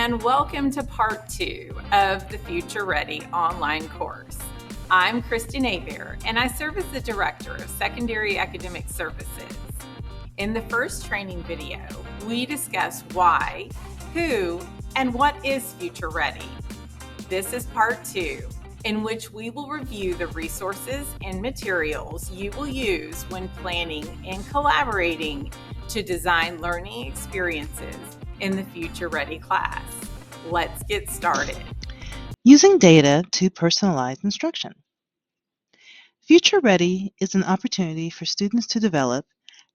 and welcome to part 2 of the Future Ready online course. I'm Kristen Abear, and I serve as the Director of Secondary Academic Services. In the first training video, we discuss why, who, and what is Future Ready. This is part 2, in which we will review the resources and materials you will use when planning and collaborating to design learning experiences in the Future Ready class. Let's get started. Using data to personalize instruction. Future Ready is an opportunity for students to develop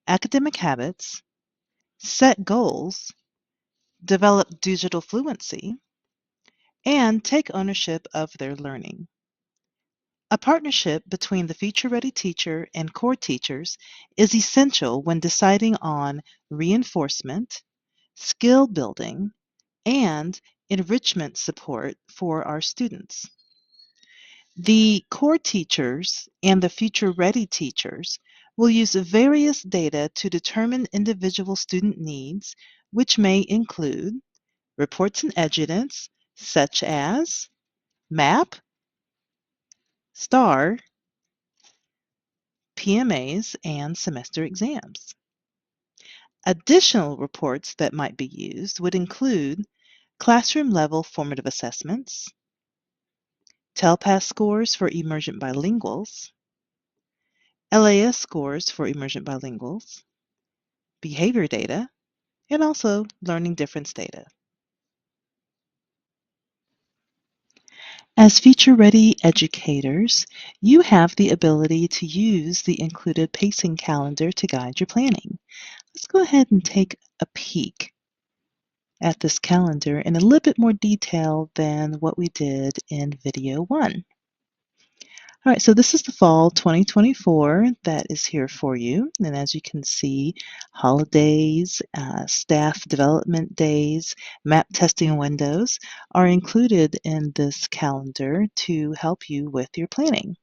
academic habits, set goals, develop digital fluency, and take ownership of their learning. A partnership between the Future Ready teacher and core teachers is essential when deciding on reinforcement, skill building, and enrichment support for our students. The core teachers and the Future Ready teachers will use various data to determine individual student needs, which may include reports and evidence such as MAP, STAR, PMAs, and semester exams. Additional reports that might be used would include classroom-level formative assessments, TELPAS scores for emergent bilinguals, LAS scores for emergent bilinguals, behavior data, and also learning difference data. As future-ready educators, you have the ability to use the included pacing calendar to guide your planning. Let's go ahead and take a peek at this calendar in a little bit more detail than what we did in video 1. All right, so this is the fall 2024 that is here for you. And as you can see, holidays, staff development days, map testing windows are included in this calendar to help you with your planning.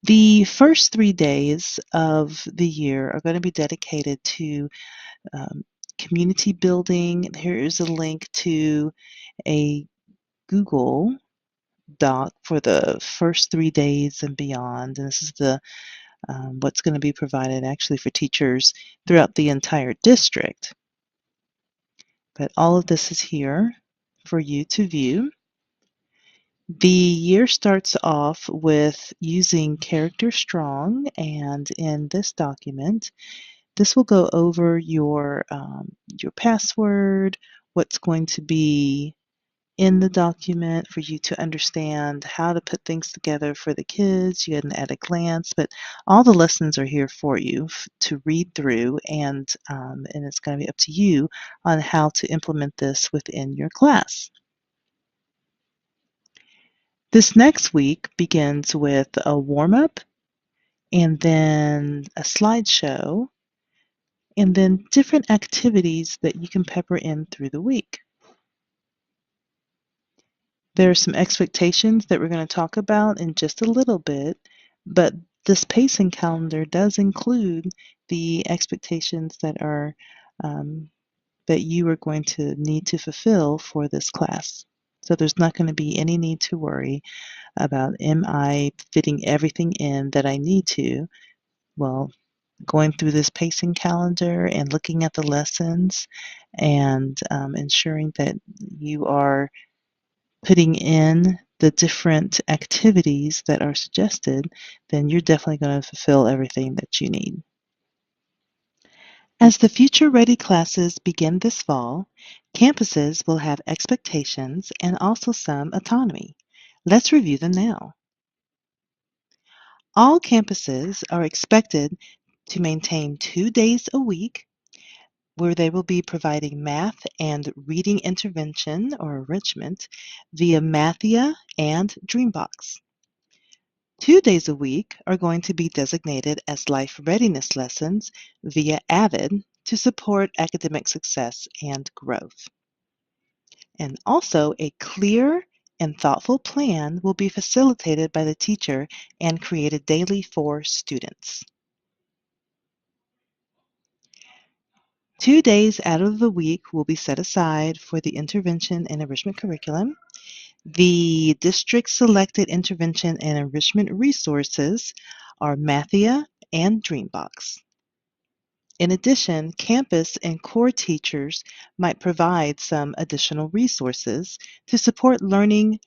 The first 3 days of the year are going to be dedicated to community building. Here is a link to a Google Doc for the first 3 days and beyond. And this is the what's going to be provided actually for teachers throughout the entire district. But all of this is here for you to view. The year starts off with using Character Strong, and in this document, this will go over your password, what's going to be in the document for you to understand how to put things together for the kids. You get an at a glance, but all the lessons are here for you to read through, and it's going to be up to you on how to implement this within your class. This next week begins with a warm-up, and then a slideshow, and then different activities that you can pepper in through the week. There are some expectations that we're going to talk about in just a little bit, but this pacing calendar does include the expectations that are that you are going to need to fulfill for this class. So there's not going to be any need to worry about, am I fitting everything in that I need to? Well, going through this pacing calendar and looking at the lessons and ensuring that you are putting in the different activities that are suggested, then you're definitely going to fulfill everything that you need. As the Future Ready classes begin this fall, campuses will have expectations and also some autonomy. Let's review them now. All campuses are expected to maintain 2 days a week where they will be providing math and reading intervention or enrichment via Mathia and Dreambox. 2 days a week are going to be designated as life readiness lessons via Avid to support academic success and growth. And also, a clear and thoughtful plan will be facilitated by the teacher and created daily for students. 2 days out of the week will be set aside for the intervention and enrichment curriculum. The district selected intervention and enrichment resources are Mathia and Dreambox. In addition, campus and core teachers might provide some additional resources to support learning,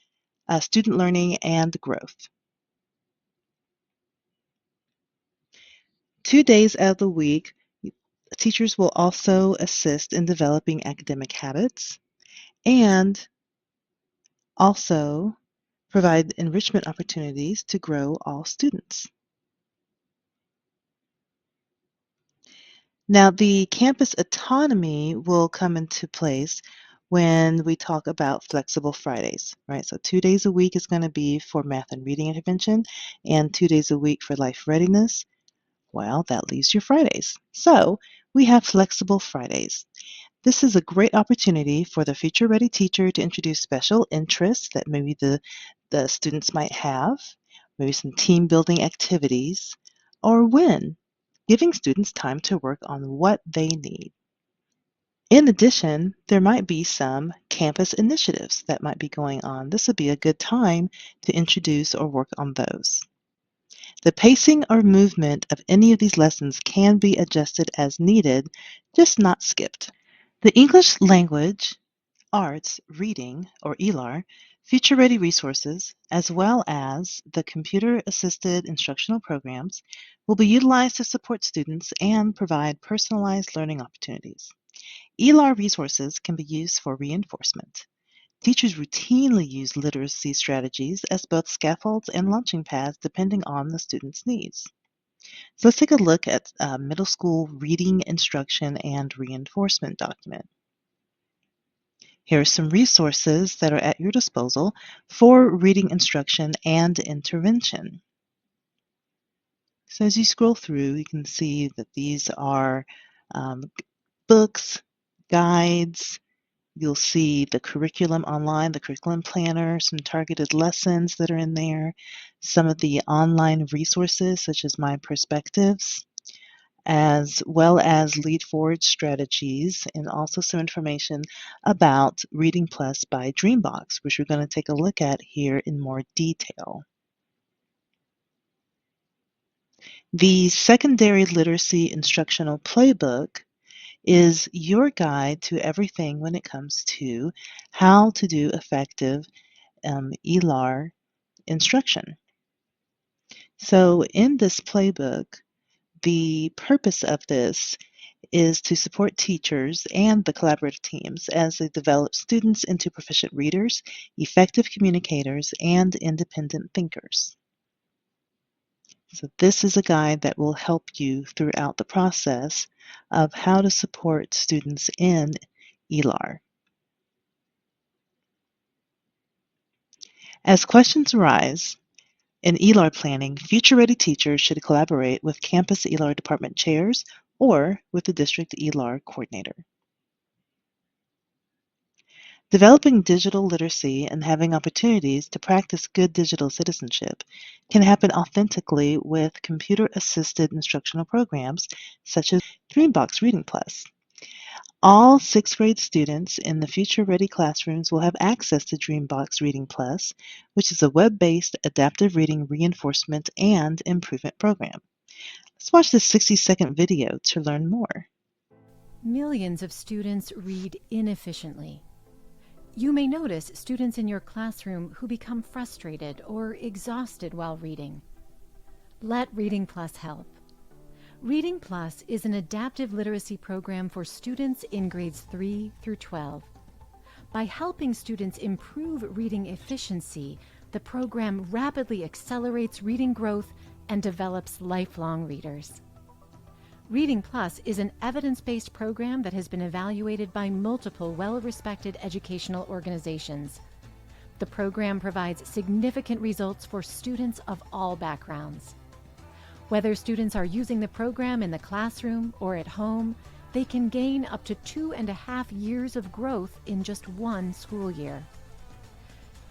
student learning and growth. 2 days out of the week, teachers will also assist in developing academic habits and also provide enrichment opportunities to grow all students. Now, the campus autonomy will come into place when we talk about flexible Fridays, right? So 2 days a week is going to be for math and reading intervention and 2 days a week for life readiness. Well, that leaves your Fridays. So we have flexible Fridays. This is a great opportunity for the future ready teacher to introduce special interests that maybe the students might have, maybe some team building activities, or when giving students time to work on what they need. In addition, there might be some campus initiatives that might be going on. This would be a good time to introduce or work on those. The pacing or movement of any of these lessons can be adjusted as needed, just not skipped. The English language, arts, reading, or ELAR, future-ready resources, as well as the computer-assisted instructional programs, will be utilized to support students and provide personalized learning opportunities. ELAR resources can be used for reinforcement. Teachers routinely use literacy strategies as both scaffolds and launching pads depending on the student's needs. So let's take a look at middle school reading instruction and reinforcement document. Here are some resources that are at your disposal for reading instruction and intervention. So as you scroll through, you can see that these are books, guides. You'll see the curriculum online, the curriculum planner, some targeted lessons that are in there, some of the online resources such as My Perspectives, as well as lead forward strategies, and also some information about Reading Plus by Dreambox, which we're going to take a look at here in more detail. The Secondary Literacy Instructional Playbook is your guide to everything when it comes to how to do effective ELAR instruction. So in this playbook, the purpose of this is to support teachers and the collaborative teams as they develop students into proficient readers, effective communicators, and independent thinkers. So this is a guide that will help you throughout the process of how to support students in ELAR. As questions arise in ELAR planning, future-ready teachers should collaborate with campus ELAR department chairs or with the district ELAR coordinator. Developing digital literacy and having opportunities to practice good digital citizenship can happen authentically with computer-assisted instructional programs such as Dreambox Reading Plus. All 6th grade students in the Future Ready classrooms will have access to Dreambox Reading Plus, which is a web-based adaptive reading reinforcement and improvement program. Let's watch this 60-second video to learn more. Millions of students read inefficiently. You may notice students in your classroom who become frustrated or exhausted while reading. Let Reading Plus help. Reading Plus is an adaptive literacy program for students in grades 3 through 12. By helping students improve reading efficiency, the program rapidly accelerates reading growth and develops lifelong readers. Reading Plus is an evidence-based program that has been evaluated by multiple well-respected educational organizations. The program provides significant results for students of all backgrounds. Whether students are using the program in the classroom or at home, they can gain up to 2.5 years of growth in just one school year.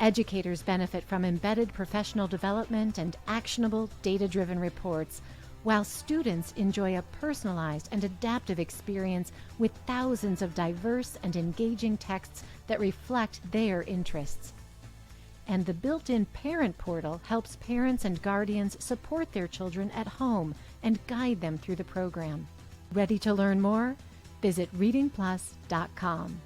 Educators benefit from embedded professional development and actionable, data-driven reports, while students enjoy a personalized and adaptive experience with thousands of diverse and engaging texts that reflect their interests. And the built-in parent portal helps parents and guardians support their children at home and guide them through the program. Ready to learn more? Visit readingplus.com.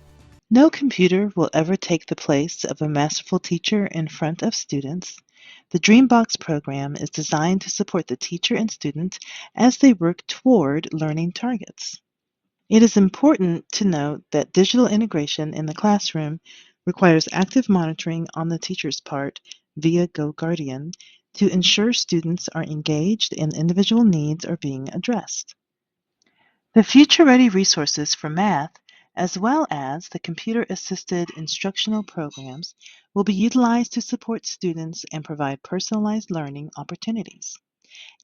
No computer will ever take the place of a masterful teacher in front of students. The Dreambox program is designed to support the teacher and student as they work toward learning targets. It is important to note that digital integration in the classroom requires active monitoring on the teacher's part via GoGuardian to ensure students are engaged and individual needs are being addressed. The Future Ready resources for math, as well as the computer-assisted instructional programs, will be utilized to support students and provide personalized learning opportunities.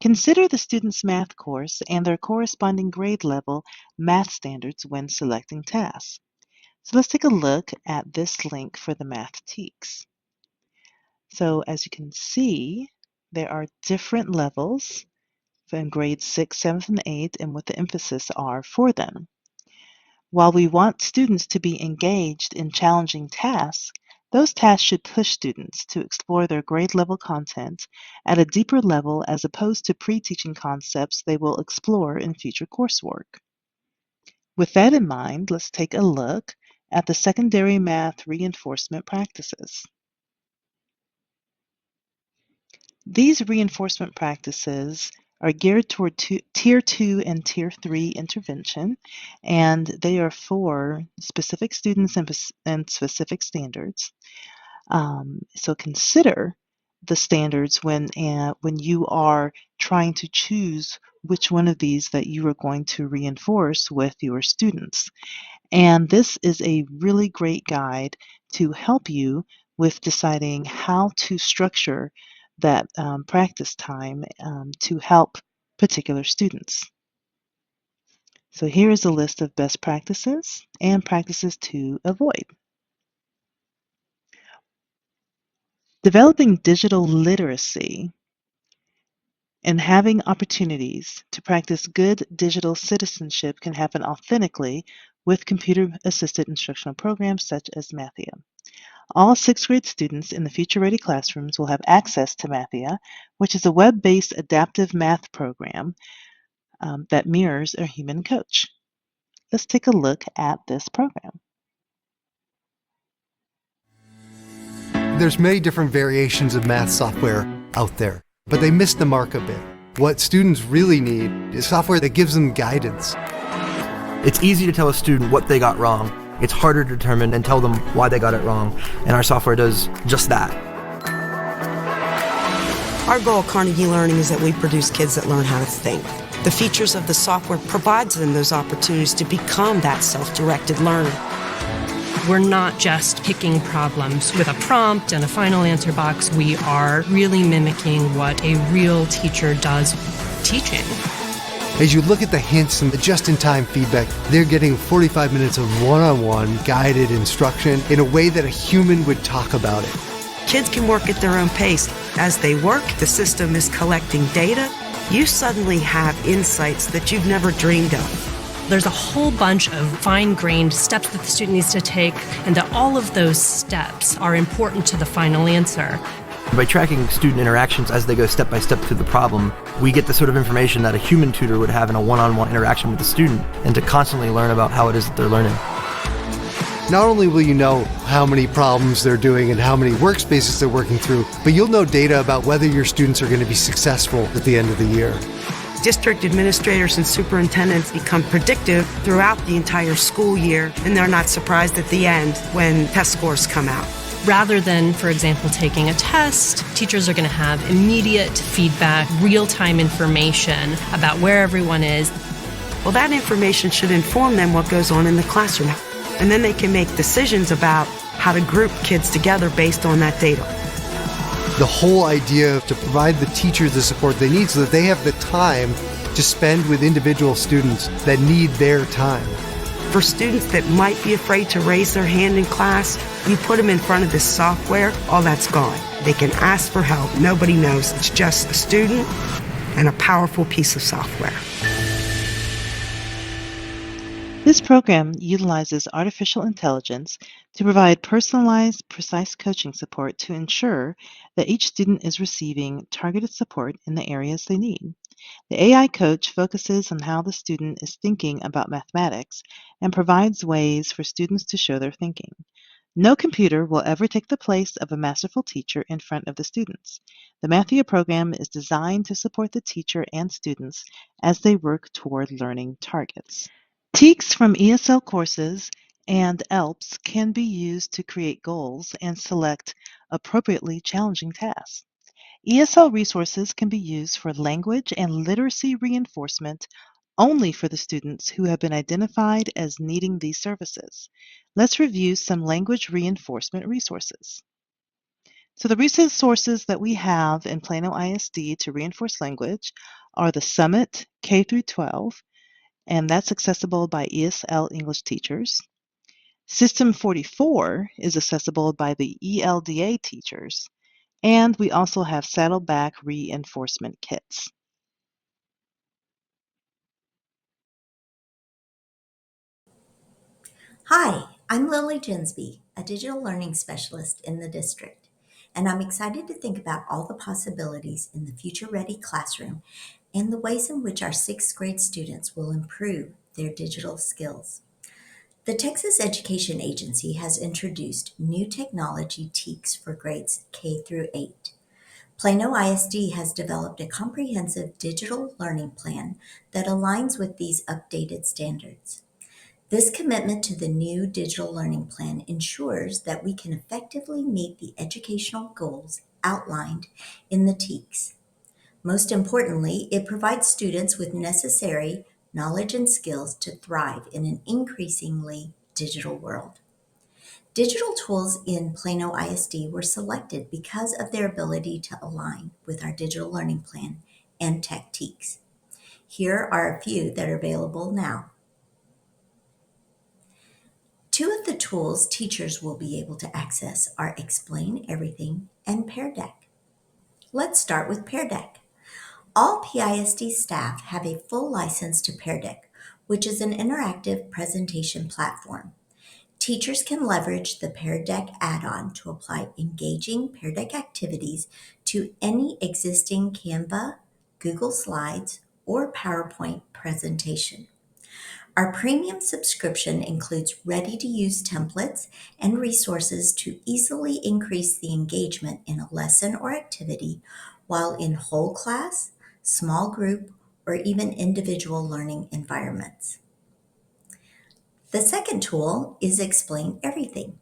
Consider the student's math course and their corresponding grade level math standards when selecting tasks. So let's take a look at this link for the Math Teaks. So as you can see, there are different levels in grades 6, 7, and 8 and what the emphasis are for them. While we want students to be engaged in challenging tasks, those tasks should push students to explore their grade level content at a deeper level as opposed to pre-teaching concepts they will explore in future coursework. With that in mind, let's take a look at the secondary math reinforcement practices. These reinforcement practices are geared toward Tier 2 and Tier 3 intervention, and they are for specific students and specific standards. So consider the standards when you are trying to choose which one of these that you are going to reinforce with your students. And this is a really great guide to help you with deciding how to structure that practice time to help particular students. So here is a list of best practices and practices to avoid. Developing digital literacy and having opportunities to practice good digital citizenship can happen authentically with computer-assisted instructional programs such as Mathia. All 6th grade students in the Future Ready classrooms will have access to Mathia, which is a web-based adaptive math program that mirrors a human coach. Let's take a look at this program. There's many different variations of math software out there, but they miss the mark a bit. What students really need is software that gives them guidance. It's easy to tell a student what they got wrong. It's harder to determine and tell them why they got it wrong, and our software does just that. Our goal at Carnegie Learning is that we produce kids that learn how to think. The features of the software provides them those opportunities to become that self-directed learner. We're not just picking problems with a prompt and a final answer box. We are really mimicking what a real teacher does teaching. As you look at the hints and the just-in-time feedback, they're getting 45 minutes of one-on-one guided instruction in a way that a human would talk about it. Kids can work at their own pace. As they work, the system is collecting data. You suddenly have insights that you've never dreamed of. There's a whole bunch of fine-grained steps that the student needs to take, and that all of those steps are important to the final answer. By tracking student interactions as they go step by step through the problem, we get the sort of information that a human tutor would have in a one-on-one interaction with the student, and to constantly learn about how it is that they're learning. Not only will you know how many problems they're doing and how many workspaces they're working through, but you'll know data about whether your students are going to be successful at the end of the year. District administrators and superintendents become predictive throughout the entire school year, and they're not surprised at the end when test scores come out. Rather than, for example, taking a test, teachers are going to have immediate feedback, real-time information about where everyone is. Well, that information should inform them what goes on in the classroom. And then they can make decisions about how to group kids together based on that data. The whole idea to provide the teachers the support they need so that they have the time to spend with individual students that need their time. For students that might be afraid to raise their hand in class, you put them in front of this software, all that's gone. They can ask for help. Nobody knows. It's just a student and a powerful piece of software. This program utilizes artificial intelligence to provide personalized, precise coaching support to ensure that each student is receiving targeted support in the areas they need. The AI coach focuses on how the student is thinking about mathematics and provides ways for students to show their thinking. No computer will ever take the place of a masterful teacher in front of the students. The Mathia program is designed to support the teacher and students as they work toward learning targets. Teaks from ESL courses and ELPs can be used to create goals and select appropriately challenging tasks. ESL resources can be used for language and literacy reinforcement only for the students who have been identified as needing these services. Let's review some language reinforcement resources. So the resources that we have in Plano ISD to reinforce language are the Summit K through 12, and that's accessible by ESL English teachers. System 44 is accessible by the ELDA teachers. And we also have saddleback reinforcement kits. Hi, I'm Lily Ginsby, a digital learning specialist in the district, and I'm excited to think about all the possibilities in the future ready classroom and the ways in which our sixth grade students will improve their digital skills. The Texas Education Agency has introduced new technology TEKS for grades K through 8. Plano ISD has developed a comprehensive digital learning plan that aligns with these updated standards. This commitment to the new digital learning plan ensures that we can effectively meet the educational goals outlined in the TEKS. Most importantly, it provides students with necessary knowledge and skills to thrive in an increasingly digital world. Digital tools in Plano ISD were selected because of their ability to align with our digital learning plan and tech TEKS. Here are a few that are available now. Two of the tools teachers will be able to access are Explain Everything and Pear Deck. Let's start with Pear Deck. All PISD staff have a full license to Pear Deck, which is an interactive presentation platform. Teachers can leverage the Pear Deck add-on to apply engaging Pear Deck activities to any existing Canva, Google Slides, or PowerPoint presentation. Our premium subscription includes ready-to-use templates and resources to easily increase the engagement in a lesson or activity while in whole class, small group, or even individual learning environments. The second tool is Explain Everything.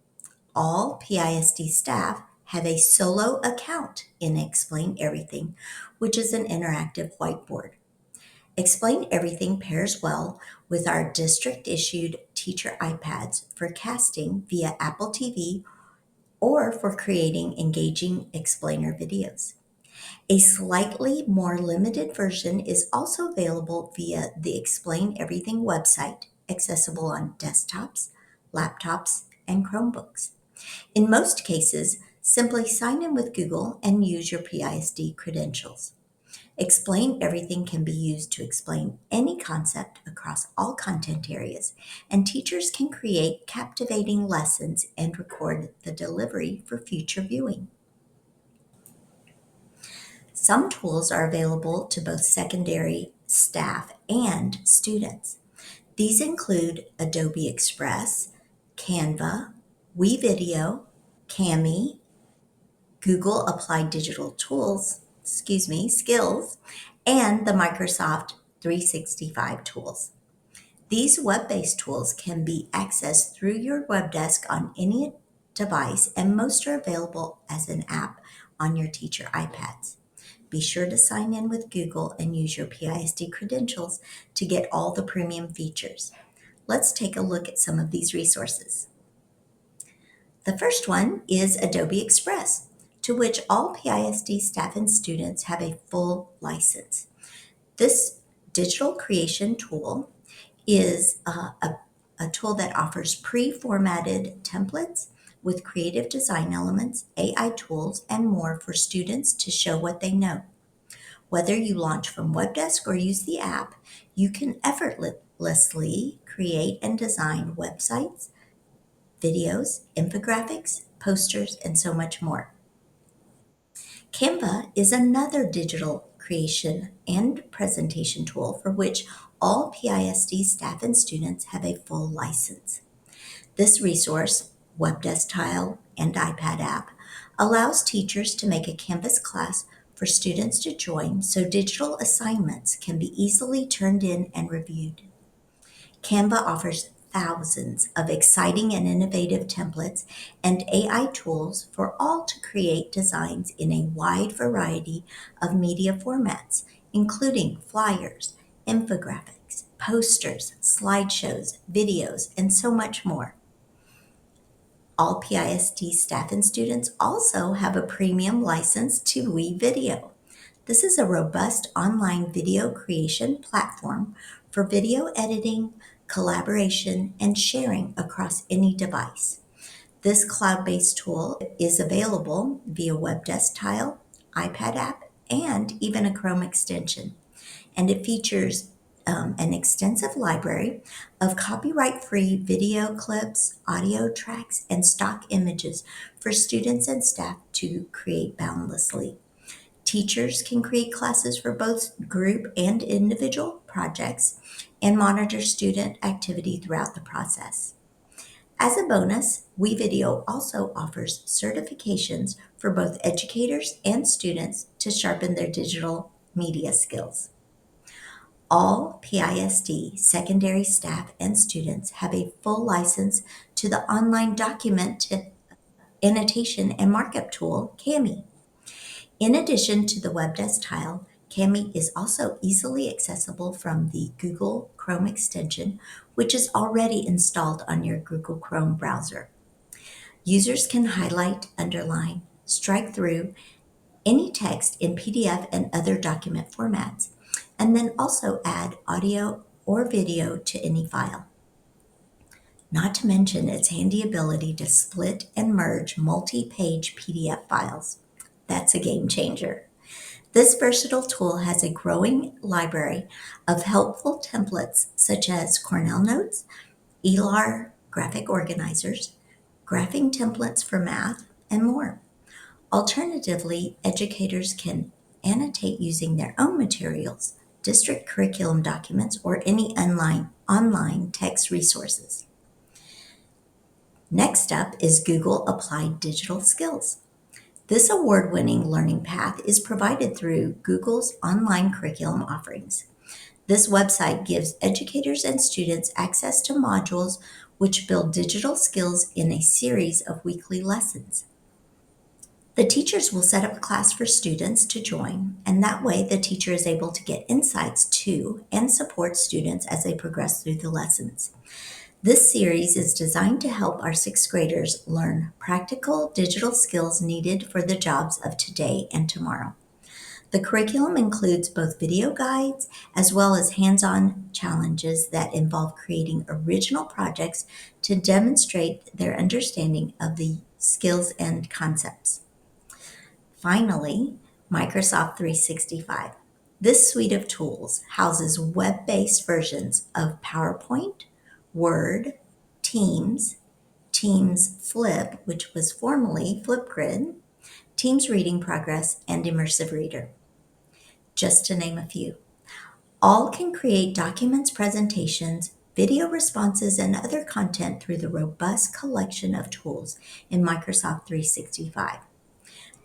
All PISD staff have a solo account in Explain Everything, which is an interactive whiteboard. Explain Everything pairs well with our district-issued teacher iPads for casting via Apple TV or for creating engaging explainer videos. A slightly more limited version is also available via the Explain Everything website, accessible on desktops, laptops, and Chromebooks. In most cases, simply sign in with Google and use your PISD credentials. Explain Everything can be used to explain any concept across all content areas, and teachers can create captivating lessons and record the delivery for future viewing. Some tools are available to both secondary staff and students. These include Adobe Express, Canva, WeVideo, Kami, Google Applied Digital Skills, and the Microsoft 365 tools. These web-based tools can be accessed through your web desk on any device, and most are available as an app on your teacher iPads. Be sure to sign in with Google and use your PISD credentials to get all the premium features. Let's take a look at some of these resources. The first one is Adobe Express, to which all PISD staff and students have a full license. This digital creation tool is a tool that offers pre-formatted templates with creative design elements, AI tools, and more for students to show what they know. Whether you launch from Webdesk or use the app, you can effortlessly create and design websites, videos, infographics, posters, and so much more. Canva is another digital creation and presentation tool for which all PISD staff and students have a full license. This resource, web desktop and iPad app, allows teachers to make a Canvas class for students to join so digital assignments can be easily turned in and reviewed. Canva offers thousands of exciting and innovative templates and AI tools for all to create designs in a wide variety of media formats, including flyers, infographics, posters, slideshows, videos, and so much more. All PISD staff and students also have a premium license to WeVideo. This is a robust online video creation platform for video editing, collaboration, and sharing across any device. This cloud-based tool is available via web desktop, iPad app, and even a Chrome extension. And it features an extensive library of copyright-free video clips, audio tracks, and stock images for students and staff to create boundlessly. Teachers can create classes for both group and individual projects and monitor student activity throughout the process. As a bonus, WeVideo also offers certifications for both educators and students to sharpen their digital media skills. All PISD secondary staff and students have a full license to the online document annotation and markup tool, Cami. In addition to the web desktop, Cami is also easily accessible from the Google Chrome extension, which is already installed on your Google Chrome browser. Users can highlight, underline, strike through any text in PDF and other document formats, and then also add audio or video to any file. Not to mention its handy ability to split and merge multi-page PDF files. That's a game changer. This versatile tool has a growing library of helpful templates such as Cornell Notes, ELAR graphic organizers, graphing templates for math, and more. Alternatively, educators can annotate using their own materials, district curriculum documents, or any online text resources. Next up is Google Applied Digital Skills. This award-winning learning path is provided through Google's online curriculum offerings. This website gives educators and students access to modules which build digital skills in a series of weekly lessons. The teachers will set up a class for students to join, and that way the teacher is able to get insights to and support students as they progress through the lessons. This series is designed to help our sixth graders learn practical digital skills needed for the jobs of today and tomorrow. The curriculum includes both video guides as well as hands-on challenges that involve creating original projects to demonstrate their understanding of the skills and concepts. Finally, Microsoft 365. This suite of tools houses web-based versions of PowerPoint, Word, Teams, Teams Flip, which was formerly Flipgrid, Teams Reading Progress, and Immersive Reader, just to name a few. All can create documents, presentations, video responses, and other content through the robust collection of tools in Microsoft 365.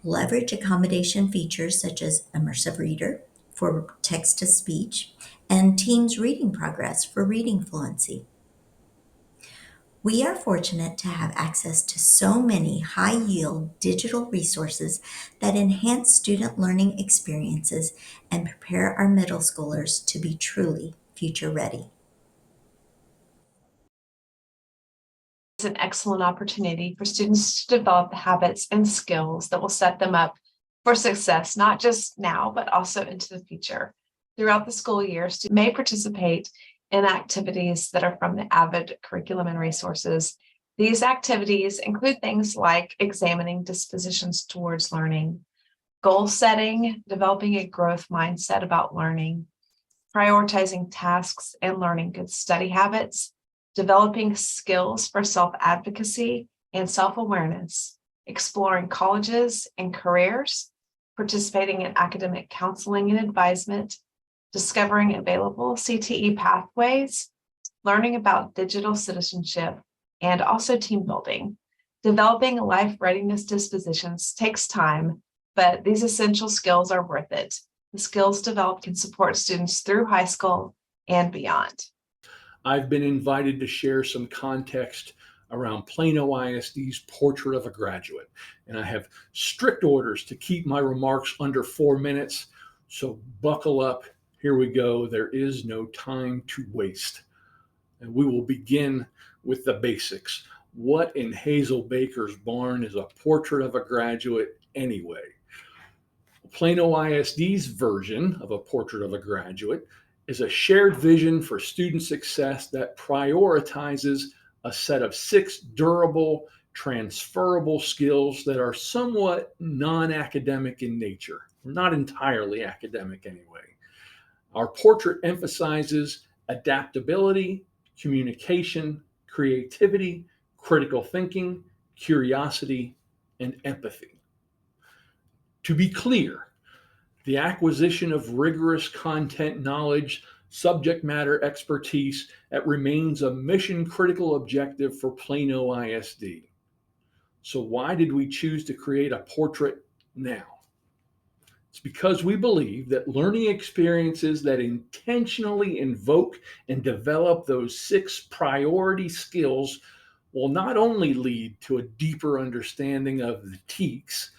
Leverage accommodation features such as Immersive Reader for text-to-speech and Teams Reading Progress for reading fluency. We are fortunate to have access to so many high-yield digital resources that enhance student learning experiences and prepare our middle schoolers to be truly future-ready. It's an excellent opportunity for students to develop the habits and skills that will set them up for success, not just now, but also into the future. Throughout the school year, students may participate in activities that are from the AVID curriculum and resources. These activities include things like examining dispositions towards learning, goal setting, developing a growth mindset about learning, prioritizing tasks and learning good study habits, developing skills for self-advocacy and self-awareness, exploring colleges and careers, participating in academic counseling and advisement, discovering available CTE pathways, learning about digital citizenship, and also team building. Developing life readiness dispositions takes time, but these essential skills are worth it. The skills developed can support students through high school and beyond. I've been invited to share some context around Plano ISD's Portrait of a Graduate, and I have strict orders to keep my remarks under 4 minutes, so buckle up. Here we go. There is no time to waste. And we will begin with the basics. What in Hazel Baker's barn is a portrait of a graduate anyway? Plano ISD's version of a portrait of a graduate is a shared vision for student success that prioritizes a set of 6 durable, transferable skills that are somewhat non-academic in nature, not entirely academic anyway. Our portrait emphasizes adaptability, communication, creativity, critical thinking, curiosity, and empathy. To be clear, the acquisition of rigorous content knowledge, subject matter expertise, that remains a mission-critical objective for Plano ISD. So why did we choose to create a portrait now? It's because we believe that learning experiences that intentionally invoke and develop those 6 priority skills will not only lead to a deeper understanding of the TEKS,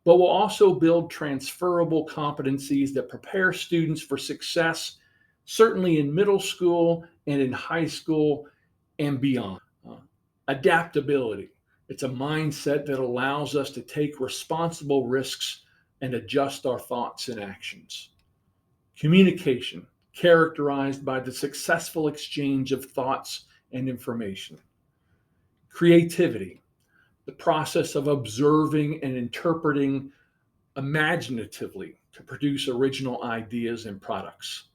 but will also build transferable competencies that prepare students for success, certainly in middle school and in high school and beyond. Adaptability. It's a mindset that allows us to take responsible risks and adjust our thoughts and actions. Communication, characterized by the successful exchange of thoughts and information. Creativity, the process of observing and interpreting imaginatively to produce original ideas and products.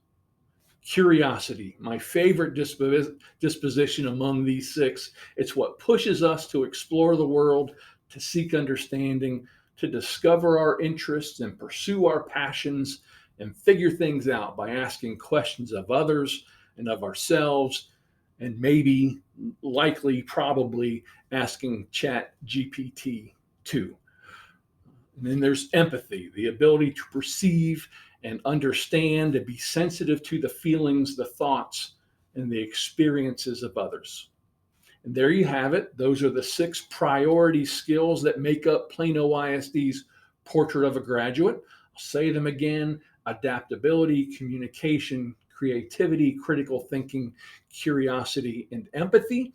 Curiosity, my favorite disposition among these 6. It's what pushes us to explore the world, to seek understanding, to discover our interests and pursue our passions and figure things out by asking questions of others and of ourselves, and maybe, likely, probably asking Chat GPT too. And then there's empathy, the ability to perceive and understand and be sensitive to the feelings, the thoughts, and the experiences of others. And there you have it. Those are the 6 priority skills that make up Plano ISD's Portrait of a Graduate. I'll say them again: adaptability, communication, creativity, critical thinking, curiosity, and empathy.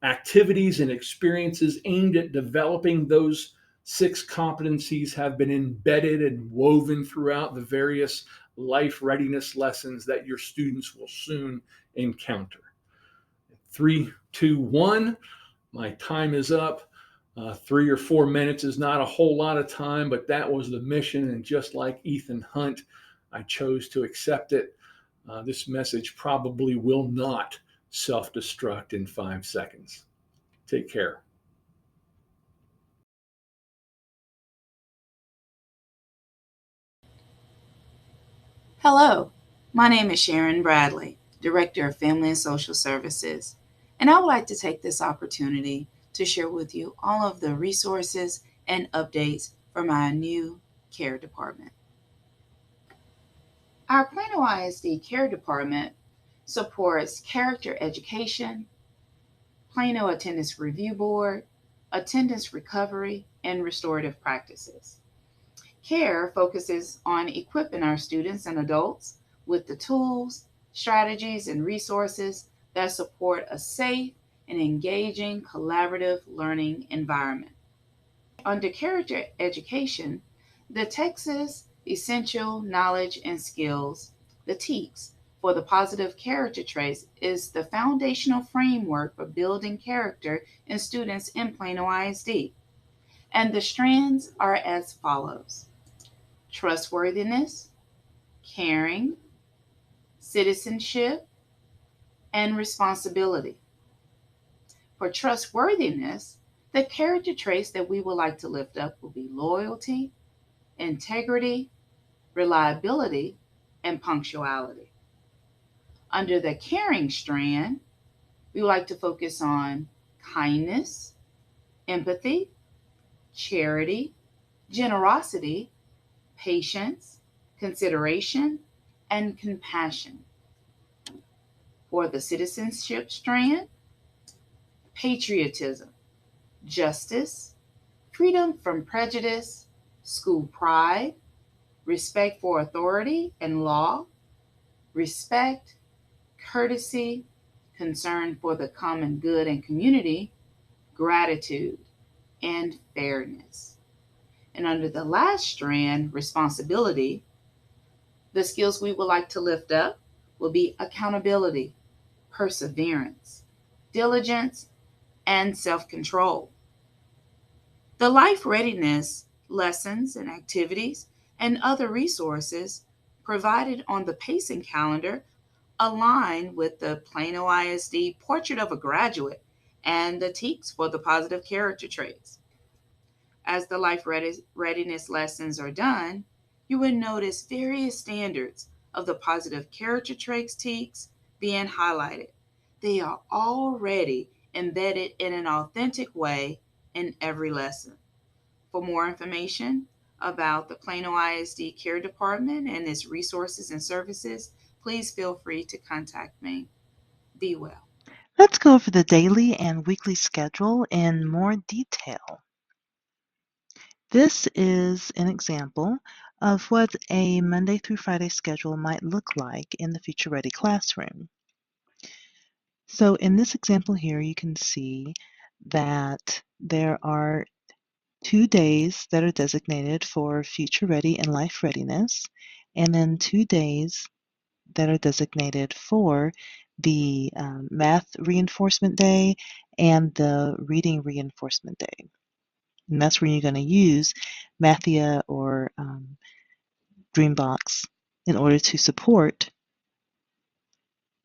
Activities and experiences aimed at developing those 6 competencies have been embedded and woven throughout the various life readiness lessons that your students will soon encounter. 3, 2, 1, my time is up. 3 or 4 minutes is not a whole lot of time, but that was the mission. And just like Ethan Hunt, I chose to accept it. This message probably will not self-destruct in 5 seconds. Take care. Hello, my name is Sharon Bradley, Director of Family and Social Services, and I would like to take this opportunity to share with you all of the resources and updates for my new care department. Our Plano ISD Care Department supports character education, Plano Attendance Review Board, attendance recovery, and restorative practices. CARE focuses on equipping our students and adults with the tools, strategies, and resources that support a safe and engaging collaborative learning environment. Under character education, the Texas Essential Knowledge and Skills, the TEKS, for the positive character traits is the foundational framework for building character in students in Plano ISD. And the strands are as follows: trustworthiness, caring, citizenship, and responsibility. For trustworthiness, the character traits that we would like to lift up will be loyalty, integrity, reliability, and punctuality. Under the caring strand, we would like to focus on kindness, empathy, charity, generosity, patience, consideration, and compassion. For the citizenship strand, patriotism, justice, freedom from prejudice, school pride, respect for authority and law, respect, courtesy, concern for the common good and community, gratitude, and fairness. And under the last strand, responsibility, the skills we would like to lift up will be accountability, perseverance, diligence, and self control. The life readiness lessons and activities and other resources provided on the pacing calendar align with the Plano ISD Portrait of a Graduate and the TEKS for the positive character traits. As the life readiness lessons are done, you will notice various standards of the positive character traits TEKS being highlighted. They are already embedded in an authentic way in every lesson. For more information about the Plano ISD Care Department and its resources and services, please feel free to contact me. Be well. Let's go over the daily and weekly schedule in more detail. This is an example of what a Monday through Friday schedule might look like in the Future Ready classroom. So in this example here, you can see that there are 2 days that are designated for Future Ready and Life Readiness, and then 2 days that are designated for the Math Reinforcement Day and the Reading Reinforcement Day. And that's where you're going to use Mathia or Dreambox in order to support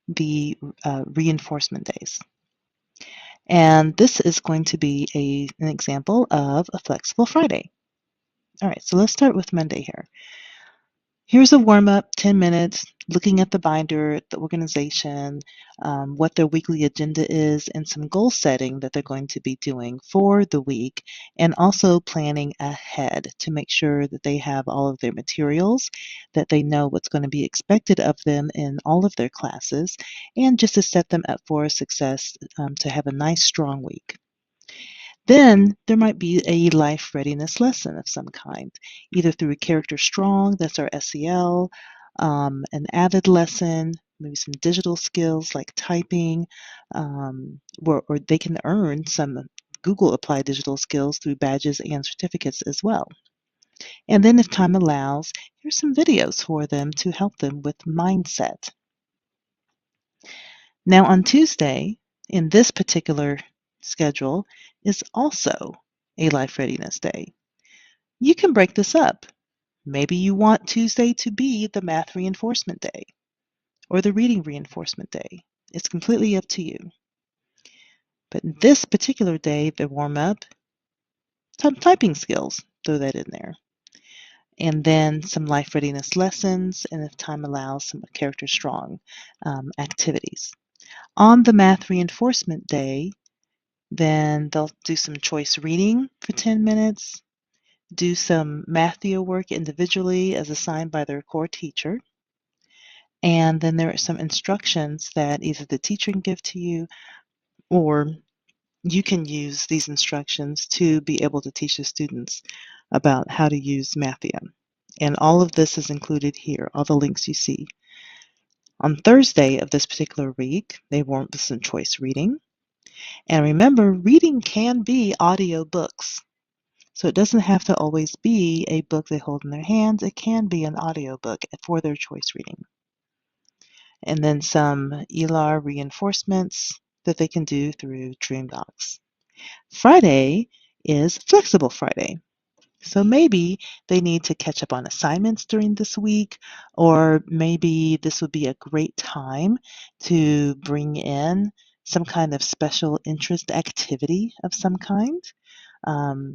the reinforcement days. And this is going to be an example of a flexible Friday. All right, so let's start with Monday here. Here's a warm-up, 10 minutes, looking at the binder, the organization, what their weekly agenda is, and some goal setting that they're going to be doing for the week, and also planning ahead to make sure that they have all of their materials, that they know what's going to be expected of them in all of their classes, and just to set them up for success to have a nice, strong week. Then there might be a life readiness lesson of some kind, either through a Character Strong, that's our SEL, an added lesson, maybe some digital skills like typing, or they can earn some Google Applied digital skills through badges and certificates as well. And then if time allows, here's some videos for them to help them with mindset. Now on Tuesday, in this particular schedule, is also a life readiness day. You can break this up. Maybe you want Tuesday to be the math reinforcement day or the reading reinforcement day. It's completely up to you. But this particular day, the warm up, some typing skills, throw that in there. And then some life readiness lessons, and if time allows, some Character Strong activities. On the math reinforcement day, then they'll do some choice reading for 10 minutes, do some Mathia work individually as assigned by their core teacher. And then there are some instructions that either the teacher can give to you or you can use these instructions to be able to teach the students about how to use Mathia. And all of this is included here, all the links you see. On Thursday of this particular week, they warm with some choice reading. And remember, reading can be audio books. So it doesn't have to always be a book they hold in their hands. It can be an audio book for their choice reading. And then some ELAR reinforcements that they can do through Dreambox. Friday is Flexible Friday. So maybe they need to catch up on assignments during this week, or maybe this would be a great time to bring in some kind of special interest activity of some kind.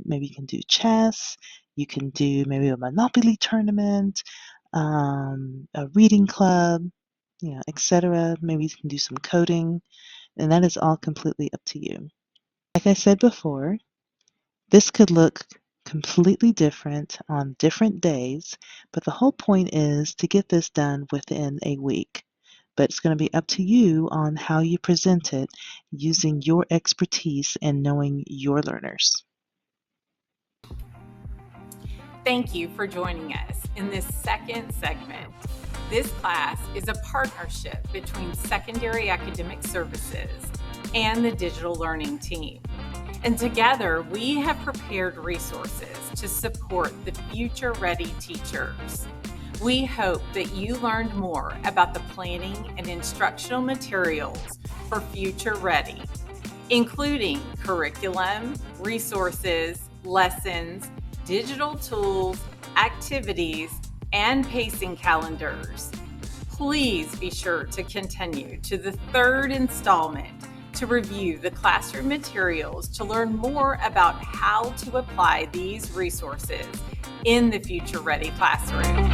Maybe you can do chess, you can do maybe a Monopoly tournament, a reading club, etc. Maybe you can do some coding, and that is all completely up to you. Like I said before, this could look completely different on different days, but the whole point is to get this done within a week. But it's going to be up to you on how you present it using your expertise and knowing your learners. Thank you for joining us in this second segment. This class is a partnership between Secondary Academic Services and the Digital Learning Team. And together, we have prepared resources to support the future-ready teachers. We hope that you learned more about the planning and instructional materials for Future Ready, including curriculum, resources, lessons, digital tools, activities, and pacing calendars. Please be sure to continue to the third installment to review the classroom materials to learn more about how to apply these resources in the Future Ready classroom.